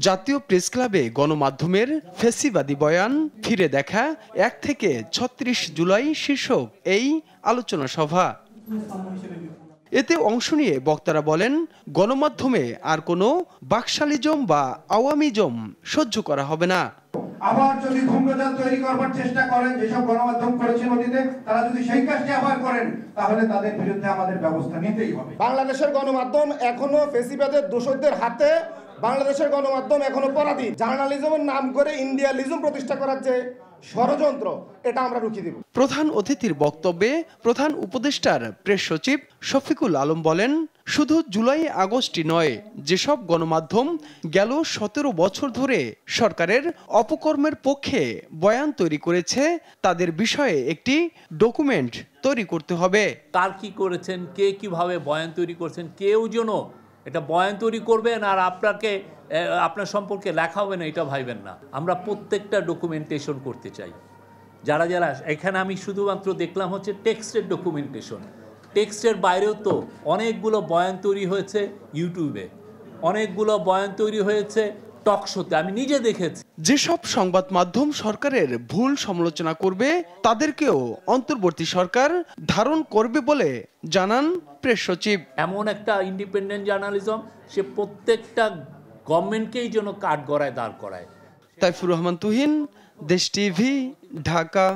জাতীয় প্রেস ক্লাবে গণমাধ্যমের ফ্যাসিবাদী বয়ান ফিরে দেখা ১ থেকে ৩৬ জুলাই শীর্ষক এই আলোচনা সভা। এতে অংশ নিয়ে বক্তারা বলেন, গণমাধ্যমে আর কোনো বাকশালিজম বা আওয়ামিজম সহ্য করা হবে না। আবার যদি ধূম্রজাল তৈরি করবার চেষ্টা করেন, যেসব গণমাধ্যম করেছেন অতীতে, তারা যদি সেই কাজটি আবার করেন, তাহলে তাদের বিরুদ্ধে আমাদের ব্যবস্থা নিতেই হবে। বাংলাদেশের গণমাধ্যম এখনো ফ্যাসিবাদের দোষরদের হাতে, বাংলাদেশের গণমাধ্যম এখনো পরাধীন। জার্নালিজমের নাম করে ইন্ডিয়ালিজম প্রতিষ্ঠা করার যে ষড়যন্ত্র, এটা আমরা রুখে দেব। প্রধান অতিথির বক্তব্যে প্রধান উপদেষ্টার প্রেস সচিব শফিকুল আলম বলেন, শুধু জুলাই আগস্টই নয়, যেসব গণমাধ্যম গেল ১৭ বছর ধরে সরকারের অপকর্মের পক্ষে বয়ান তৈরি করেছে, তাদের বিষয়ে একটি ডকুমেন্ট তৈরি করতে হবে। কার কি করেছেন, কে কিভাবে বয়ান তৈরি করছেন, কেউ যেন এটা বয়ান তৈরি করবেন আর আপনার সম্পর্কে লেখা হবে না, এটা ভাইবেন না। আমরা প্রত্যেকটা ডকুমেন্টেশন করতে চাই। যারা যারা এখানে আমি শুধুমাত্র দেখলাম হচ্ছে টেক্সটের ডকুমেন্টেশন, টেক্সটের বাইরেও তো অনেকগুলো বয়ান তৈরি হয়েছে ইউটিউবে, অনেকগুলো বয়ান তৈরি হয়েছে টক শোতে, আমি নিজে দেখেছি। যেসব সংবাদ মাধ্যম সরকারের ভুল সমালোচনা করবে, তাদেরকেও অন্তর্বর্তী সরকার ধারণ করবে বলে জানান প্রেস সচিব। এমন একটা ইন্ডিপেন্ডেন্ট জার্নালিজম, সে প্রত্যেকটা গভর্নমেন্টকেই যেন কাঠগড়ায় দাঁড় করায়। তাইফুর রহমান তুহিন, দেশ টিভি, ঢাকা।